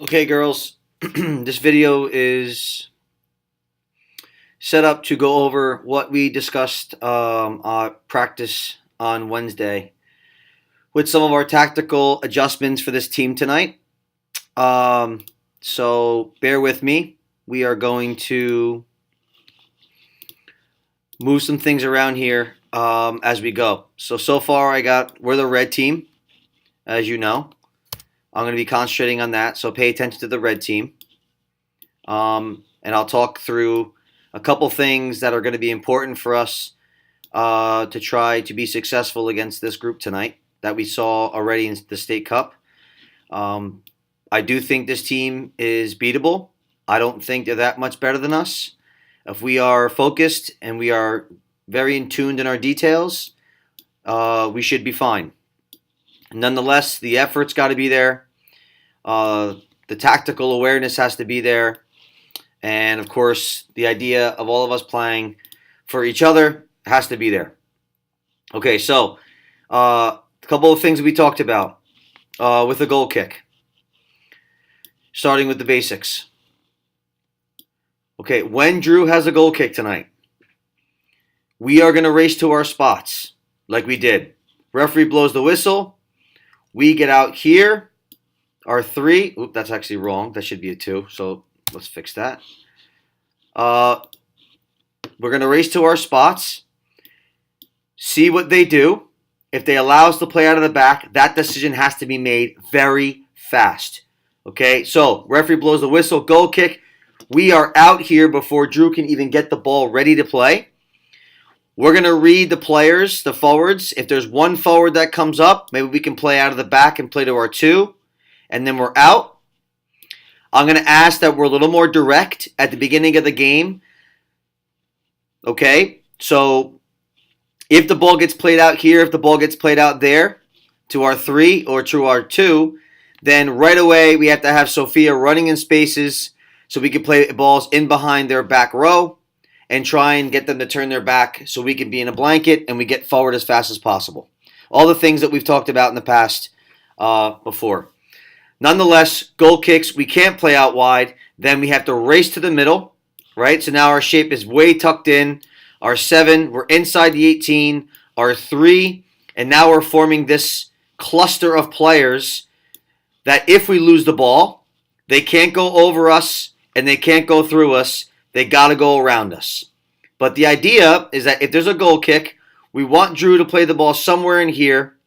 Okay, girls, this video is set up to go over what we discussed practice on Wednesday with some of our tactical adjustments for this team tonight. So bear with me. We are going to move some things around here as we go. So far we're the red team, as you know. I'm going to be concentrating on that, so pay attention to the red team. And I'll talk through a couple things that are going to be important for us to try to be successful against this group tonight that we saw already in the State Cup. I do think this team is beatable. I don't think they're that much better than us. If we are focused and we are very in tuned in our details, we should be fine. Nonetheless, the effort's got to be there. The tactical awareness has to be there. And, of course, the idea of all of us playing for each other has to be there. Okay, so a couple of things we talked about with the goal kick. Starting with the basics. Okay, when Drew has a goal kick tonight, we are going to race to our spots like we did. Referee blows the whistle. We get out here, our 3. Oop, that's actually wrong. That should be a 2, so let's fix that. We're going to race to our spots, see what they do. If they allow us to play out of the back, that decision has to be made very fast. Okay, so referee blows the whistle, goal kick. We are out here before Drew can even get the ball ready to play. We're going to read the players, the forwards. If there's one forward that comes up, maybe we can play out of the back and play to our 2, and then we're out. I'm going to ask that we're a little more direct at the beginning of the game. Okay, so if the ball gets played out here, if the ball gets played out there to our 3 or to our 2, then right away we have to have Sophia running in spaces so we can play balls in behind their back row and try and get them to turn their back so we can be in a blanket and we get forward as fast as possible. All the things that we've talked about in the past before. Nonetheless, goal kicks, we can't play out wide. Then we have to race to the middle, right? So now our shape is way tucked in. Our 7, we're inside the 18. Our 3, and now we're forming this cluster of players that if we lose the ball, they can't go over us and they can't go through us. They got to go around us. But the idea is that if there's a goal kick, we want Drew to play the ball somewhere in here.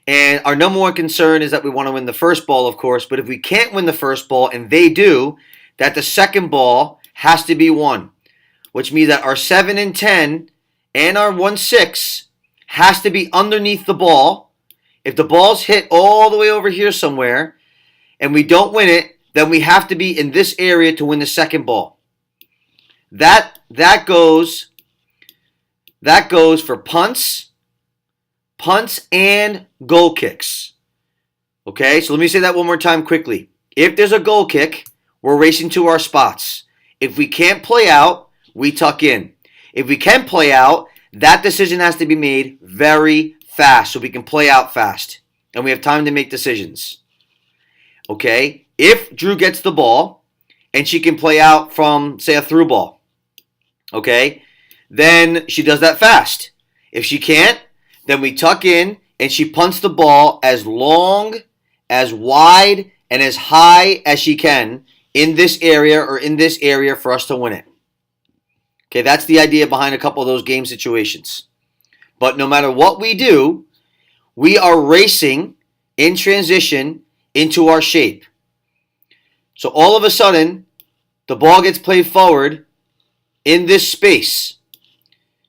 And our number one concern is that we want to win the first ball, of course. But if we can't win the first ball, and they do, that the second ball has to be won. Which means that our 7 and 10 and our 1-6 has to be underneath the ball. If the ball's hit all the way over here somewhere and we don't win it, then we have to be in this area to win the second ball. That goes for punts and goal kicks. Okay, so let me say that one more time quickly. If there's a goal kick, we're racing to our spots. If we can't play out, we tuck in. If we can play out, that decision has to be made very fast so we can play out fast. And we have time to make decisions. Okay? If Drew gets the ball and she can play out from, say, a through ball, okay, then she does that fast. If she can't, then we tuck in and she punts the ball as long, as wide, and as high as she can in this area or in this area for us to win it. Okay, that's the idea behind a couple of those game situations. But no matter what we do, we are racing in transition into our shape. So all of a sudden, the ball gets played forward in this space.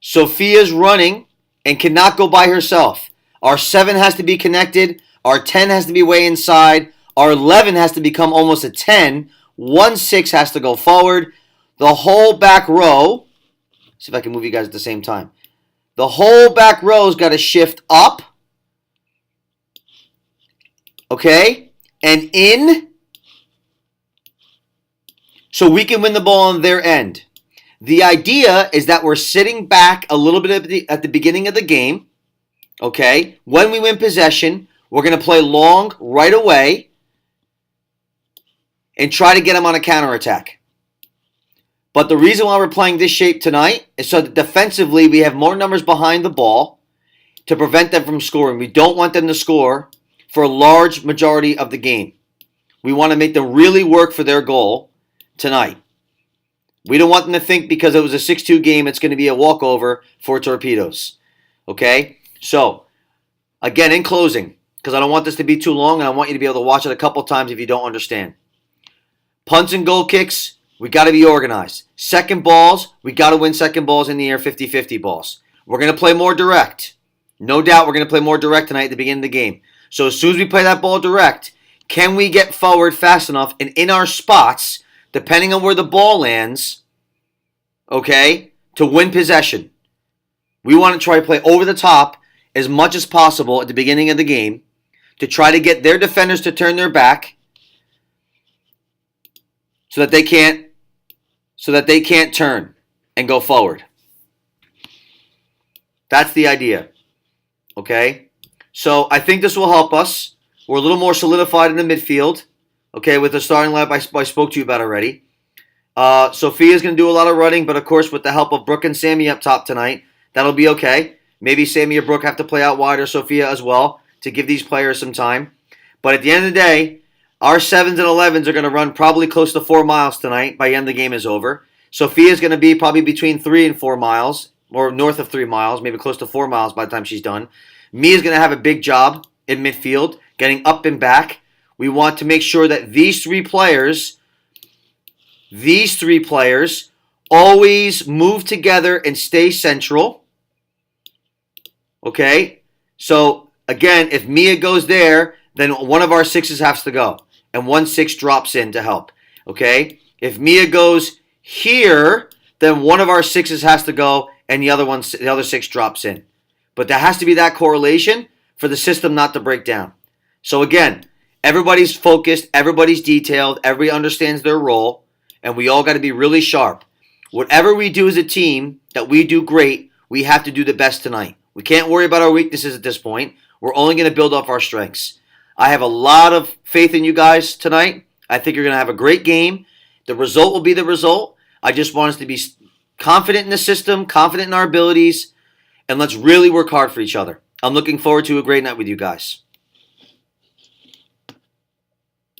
Sophia's running and cannot go by herself. Our 7 has to be connected. Our 10 has to be way inside. Our 11 has to become almost a 10. 1-6 has to go forward. The whole back row, see if I can move you guys at the same time. The whole back row's got to shift up, okay, and in, so we can win the ball on their end. The idea is that we're sitting back a little bit at the beginning of the game, okay? When we win possession, we're going to play long right away, and try to get them on a counterattack. But the reason why we're playing this shape tonight is so that defensively we have more numbers behind the ball to prevent them from scoring. We don't want them to score for a large majority of the game. We want to make them really work for their goal tonight. We don't want them to think because it was a 6-2 game it's going to be a walkover for Torpedoes. Okay? So, again, in closing, because I don't want this to be too long and I want you to be able to watch it a couple times if you don't understand. Punts and goal kicks, we got to be organized. Second balls, we got to win second balls in the air, 50-50 balls. We're going to play more direct. No doubt we're going to play more direct tonight at the beginning of the game. So as soon as we play that ball direct, can we get forward fast enough and in our spots, depending on where the ball lands, okay, to win possession? We want to try to play over the top as much as possible at the beginning of the game to try to get their defenders to turn their back so that they can't turn and go forward. That's the idea. Okay? So I think this will help us. We're a little more solidified in the midfield. Okay, with the starting lineup I spoke to you about already. Sophia's going to do a lot of running, but of course with the help of Brooke and Sammy up top tonight, that'll be okay. Maybe Sammy or Brooke have to play out wide, or Sophia as well, to give these players some time. But at the end of the day, our 7s and 11s are going to run probably close to 4 miles tonight by the end the game is over. Sophia's going to be probably between 3 and 4 miles, or north of 3 miles, maybe close to 4 miles by the time she's done. Mia's going to have a big job in midfield, getting up and back. We want to make sure that these three players always move together and stay central. Okay? So, again, if Mia goes there, then one of our 6s has to go. And 1 6 drops in to help. Okay? If Mia goes here, then one of our 6s has to go and the other 6 drops in. But there has to be that correlation for the system not to break down. So again, everybody's focused, everybody's detailed, everybody understands their role, and we all got to be really sharp. Whatever we do as a team that we do great, we have to do the best tonight. We can't worry about our weaknesses at this point. We're only going to build off our strengths. I have a lot of faith in you guys tonight. I think you're going to have a great game. The result will be the result. I just want us to be confident in the system, confident in our abilities, and let's really work hard for each other. I'm looking forward to a great night with you guys.